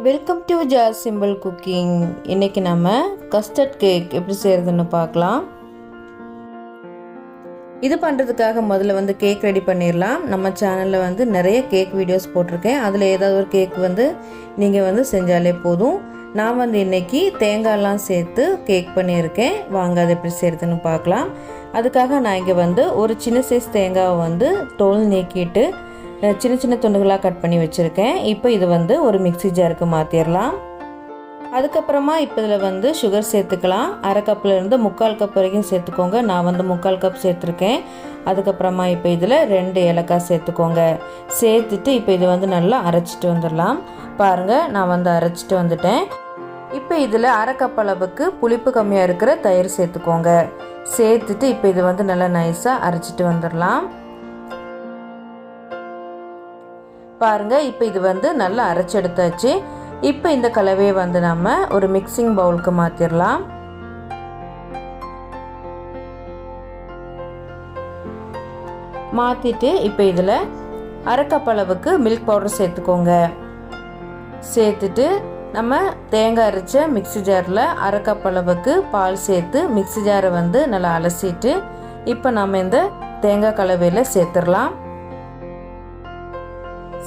Welcome to Jas simple cooking. இன்றைக்கி நம்ம custard cake எப்படி செய்கிறதுன்னு பார்க்கலாம். இது பண்ணுறதுக்காக முதல்ல கேக் ரெடி பண்ணிடலாம். நம்ம சேனலில் நிறைய கேக் வீடியோஸ் போட்டிருக்கேன். அதில் ஏதாவது ஒரு கேக் நீங்கள் செஞ்சாலே போதும். நான் இன்றைக்கி தேங்காயெல்லாம் சேர்த்து கேக் பண்ணியிருக்கேன். வாங்க அதை எப்படி செய்கிறதுன்னு பார்க்கலாம். அதுக்காக நான் இங்கே ஒரு சின்ன சைஸ் தேங்காவை தோல் நீக்கிட்டு சின்ன சின்ன துண்டுகளாக கட் பண்ணி வச்சுருக்கேன். இப்போ இது ஒரு மிக்ஸி ஜாருக்கு மாற்றிடலாம். அதுக்கப்புறமா இப்போ இதில் சுகர் சேர்த்துக்கலாம். அரை கப்பிலேருந்து 3/4 கப் வரைக்கும் சேர்த்துக்கோங்க. நான் 3/4 கப் சேர்த்துருக்கேன். அதுக்கப்புறமா இப்போ இதில் 2 ஏலக்காய் சேர்த்துக்கோங்க. சேர்த்துட்டு இப்போ இது நல்லா அரைச்சிட்டு வந்துடலாம். பாருங்கள், நான் அரைச்சிட்டு வந்துட்டேன். இப்போ இதில் அரை கப் அளவுக்கு புளிப்பு கம்மியாக இருக்கிற தயிர் சேர்த்துக்கோங்க. சேர்த்துட்டு இப்போ இது நல்லா நைஸாக அரைச்சிட்டு வந்துடலாம். பாருங்கள், இப்போ இது நல்லா அரைச்சி எடுத்தாச்சு. இப்போ இந்த கலவையை நம்ம ஒரு மிக்சிங் பவுலுக்கு மாற்றிடலாம். மாற்றிட்டு இப்போ இதில் அரை கப் அளவுக்கு மில்க் பவுடர் சேர்த்துக்கோங்க. சேர்த்துட்டு நம்ம தேங்காய் அரைச்ச மிக்ஸி ஜாரில் அரை கப் அளவுக்கு பால் சேர்த்து மிக்ஸி ஜாரை நல்லா அலசிட்டு இப்போ நம்ம இந்த தேங்காய் கலவையில் சேர்த்துடலாம்.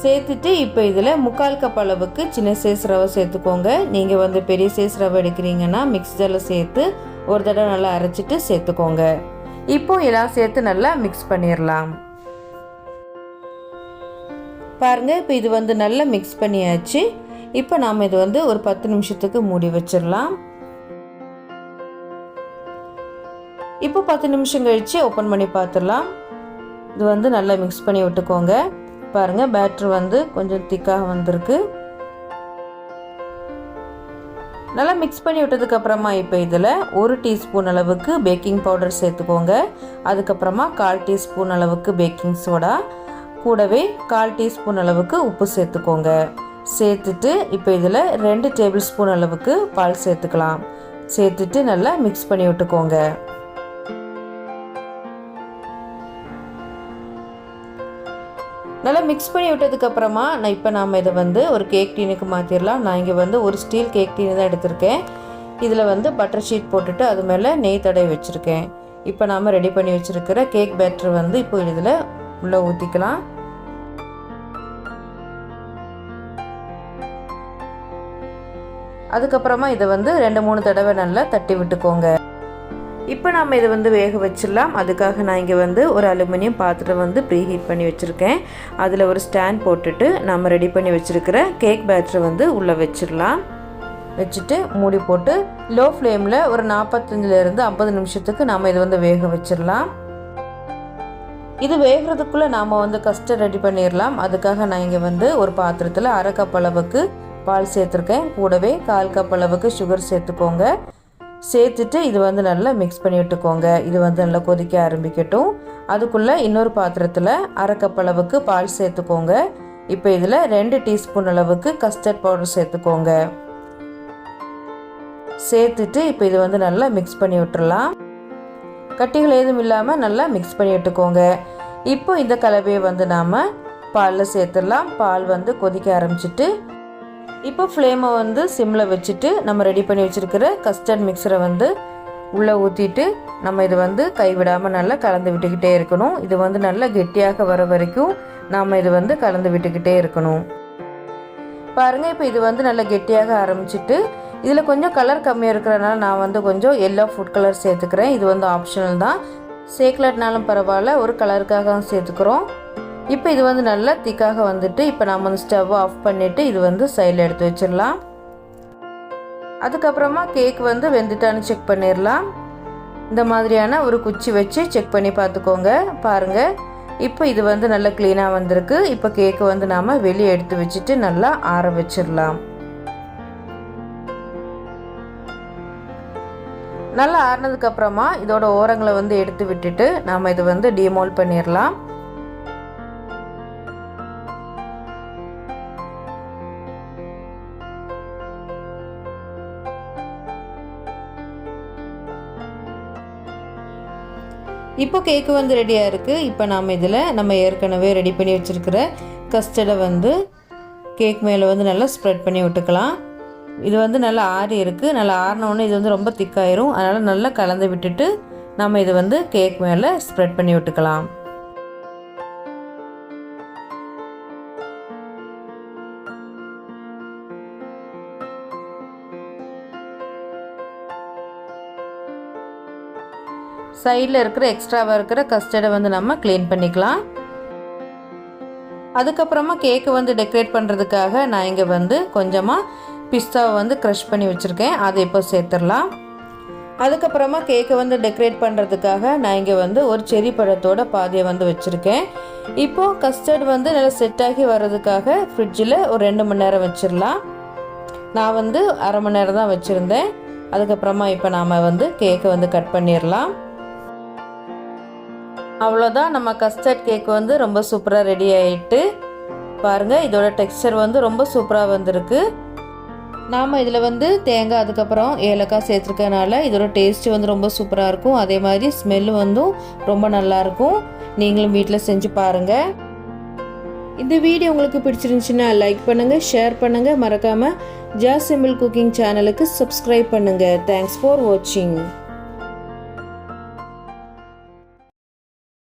சேர்த்துட்டு இப்போ இதில் 3/4 கப் அளவுக்கு சின்ன சைஸ் ரவை சேர்த்துக்கோங்க. நீங்கள் பெரிய சைஸ் ரவை எடுக்கிறீங்கன்னா மிக்ஸி ஜாரில் சேர்த்து ஒரு தடவை நல்லா அரைச்சிட்டு சேர்த்துக்கோங்க. இப்போ எல்லாம் சேர்த்து நல்லா மிக்ஸ் பண்ணிடலாம். பாருங்கள், இப்போ இது நல்லா மிக்ஸ் பண்ணியாச்சு. இப்போ நாம் இது ஒரு 10 நிமிஷத்துக்கு மூடி வச்சிடலாம். இப்போ 10 நிமிஷம் கழித்து ஓப்பன் பண்ணி பார்த்துடலாம். இது நல்லா மிக்ஸ் பண்ணி விட்டுக்கோங்க. பாருங்கள், பேட்டர் கொஞ்சம் திக்காக வந்திருக்கு. நல்லா மிக்ஸ் பண்ணி விட்டதுக்கப்புறமா இப்போ இதில் 1 டீஸ்பூன் அளவுக்கு பேக்கிங் பவுடர் சேர்த்துக்கோங்க. அதுக்கப்புறமா 1/4 டீஸ்பூன் அளவுக்கு பேக்கிங் சோடா, கூடவே 1/4 டீஸ்பூன் அளவுக்கு உப்பு சேர்த்துக்கோங்க. சேர்த்துட்டு இப்போ இதில் 2 டேபிள் ஸ்பூன் அளவுக்கு பால் சேர்த்துக்கலாம். சேர்த்துட்டு நல்லா மிக்ஸ் பண்ணி விட்டுக்கோங்க. நல்லா மிக்ஸ் பண்ணி விட்டதுக்கப்புறமா இப்போ நாம் இதை ஒரு கேக் டீனுக்கு மாற்றிடலாம். நான் இங்கே ஒரு ஸ்டீல் கேக் டீனு தான் எடுத்திருக்கேன். இதில் பட்டர் ஷீட் போட்டுட்டு அது மேலே நெய் தடவி வச்சுருக்கேன். இப்போ நாம் ரெடி பண்ணி வச்சுருக்கிற கேக் பேட்டர் இப்போ இதில் உள்ளே ஊற்றிக்கலாம். அதுக்கப்புறமா இதை 2-3 தடவை நல்லா தட்டி விட்டுக்கோங்க. இப்போ நம்ம இதை வேக வச்சிடலாம். அதுக்காக நான் இங்கே ஒரு அலுமினியம் பாத்திரம் ப்ரீஹீட் பண்ணி வச்சுருக்கேன். அதில் ஒரு ஸ்டாண்ட் போட்டுட்டு நம்ம ரெடி பண்ணி வச்சுருக்கிற கேக் பேட்டரை உள்ளே வச்சிடலாம். வச்சுட்டு மூடி போட்டு லோ ஃப்ளேமில் ஒரு 45லேருந்து 50 நிமிஷத்துக்கு நாம் இது வேக வச்சிடலாம். இது வேகிறதுக்குள்ளே நாம் கஸ்டர்ட் ரெடி பண்ணிடலாம். அதுக்காக நான் இங்கே ஒரு பாத்திரத்தில் அரை கப் அளவுக்கு பால் சேர்த்துருக்கேன். கூடவே 1/4 கப் அளவுக்கு சுகர் சேர்த்துக்கோங்க. சேர்த்துட்டு இது நல்லா மிக்ஸ் பண்ணி விட்டுக்கோங்க. இது நல்லா கொதிக்க ஆரம்பிக்கட்டும். அதுக்குள்ளே இன்னொரு பாத்திரத்தில் அரை கப் அளவுக்கு பால் சேர்த்துக்கோங்க. இப்போ இதில் 2 டீஸ்பூன் அளவுக்கு கஸ்டர்ட் பவுடர் சேர்த்துக்கோங்க. சேர்த்துட்டு இப்போ இது நல்லா மிக்ஸ் பண்ணி விட்டுறலாம். கட்டிகள் எதுவும் இல்லாமல் நல்லா மிக்ஸ் பண்ணி விட்டுக்கோங்க. இப்போ இந்த கலவையை நாம் பாலில் சேர்த்துடலாம். பால் கொதிக்க ஆரம்பிச்சிட்டு இப்போ ஃப்ளேமை சிம்மில் வச்சுட்டு நம்ம ரெடி பண்ணி வச்சுருக்கிற கஸ்டர்ட் மிக்சரை உள்ளே ஊற்றிட்டு நம்ம இது கைவிடாமல் நல்லா கலந்து விட்டுக்கிட்டே இருக்கணும். இது நல்லா கெட்டியாக வர வரைக்கும் நாம் இது கலந்து விட்டுக்கிட்டே இருக்கணும். பாருங்கள், இப்போ இது நல்லா கெட்டியாக ஆரம்பிச்சிட்டு இதில் கொஞ்சம் கலர் கம்மியாக இருக்கிறனால நான் கொஞ்சம் எல்லோ ஃபுட் கலர் சேர்த்துக்கிறேன். இது ஆப்ஷனல் தான். சேர்க்கலட்னாலும் பரவாயில்ல, ஒரு கலருக்காக சேர்த்துக்கிறோம். இப்போ இது நல்லா திக்காக இப்போ நம்ம ஸ்டவ் ஆஃப் பண்ணிவிட்டு இது சைடில் எடுத்து வச்சிடலாம். அதுக்கப்புறமா கேக் வெந்துட்டான்னு செக் பண்ணிடலாம். இந்த மாதிரியான ஒரு குச்சி வச்சு செக் பண்ணி பார்த்துக்கோங்க. பாருங்கள், இப்போ இது நல்லா க்ளீனாக வந்திருக்கு. இப்போ கேக்கு நாம் வெளியே எடுத்து வச்சுட்டு நல்லா ஆற வச்சிடலாம். நல்லா ஆறினதுக்கப்புறமா இதோட ஓரங்களை எடுத்து விட்டுட்டு நாம் இது டீமோல்ட் பண்ணிடலாம். இப்போ கேக்கு ரெடியாக இருக்குது. இப்போ நாம் இதில் நம்ம ஏற்கனவே ரெடி பண்ணி வச்சுருக்கிற கஸ்டர்டை கேக் மேலே வந்து நல்லா ஸ்ப்ரெட் பண்ணி விட்டுக்கலாம். இது வந்து நல்லா ஆறி இருக்குது. நல்லா ஆறினோடனே இது வந்து ரொம்ப திக்காயிரும். அதனால் நல்லா கலந்து விட்டுட்டு நம்ம இது வந்து கேக் மேலே ஸ்ப்ரெட் பண்ணி விட்டுக்கலாம். சைடில் இருக்கிற எக்ஸ்ட்ராவாக இருக்கிற கஸ்டர்டை வந்து நம்ம க்ளீன் பண்ணிக்கலாம். அதுக்கப்புறமா கேக்கை வந்து டெக்கரேட் பண்ணுறதுக்காக நான் இங்கே வந்து கொஞ்சமாக பிஸ்தாவை வந்து க்ரஷ் பண்ணி வச்சுருக்கேன். அதை இப்போ சேர்த்துடலாம். அதுக்கப்புறமா கேக்கை வந்து டெக்கரேட் பண்ணுறதுக்காக நான் இங்கே வந்து ஒரு செரி பழத்தோட பாதியை வந்து வச்சுருக்கேன். இப்போது கஸ்டர்ட் வந்து நல்லா செட் ஆகி வர்றதுக்காக ஃப்ரிட்ஜில் ஒரு 2 மணி நேரம் வச்சிடலாம். நான் வந்து அரை மணி நேரம் தான் வச்சுருந்தேன். அதுக்கப்புறமா இப்போ நாம் வந்து கேக்கை வந்து கட் பண்ணிடலாம். அவ்வளோதான், நம்ம கஸ்டர்ட் கேக் வந்து ரொம்ப சூப்பராக ரெடி ஆகிட்டு பாருங்கள். இதோட டெக்ஸ்சர் வந்து ரொம்ப சூப்பராக வந்திருக்கு. நாம் இதில் வந்து தேங்காய் அதுக்கப்புறம் ஏலக்காய் சேர்த்துருக்கனால இதோட டேஸ்ட்டு வந்து ரொம்ப சூப்பராக இருக்கும். அதே மாதிரி ஸ்மெல்லு வந்து ரொம்ப நல்லாயிருக்கும். நீங்களும் வீட்டில் செஞ்சு பாருங்கள். இந்த வீடியோ உங்களுக்கு பிடிச்சிருந்துச்சுன்னா லைக் பண்ணுங்கள், ஷேர் பண்ணுங்கள். மறக்காமல் ஜாஸ் சிம்பிள் குக்கிங் சேனலுக்கு சப்ஸ்கிரைப் பண்ணுங்கள். தேங்க்ஸ் ஃபார் வாட்சிங்.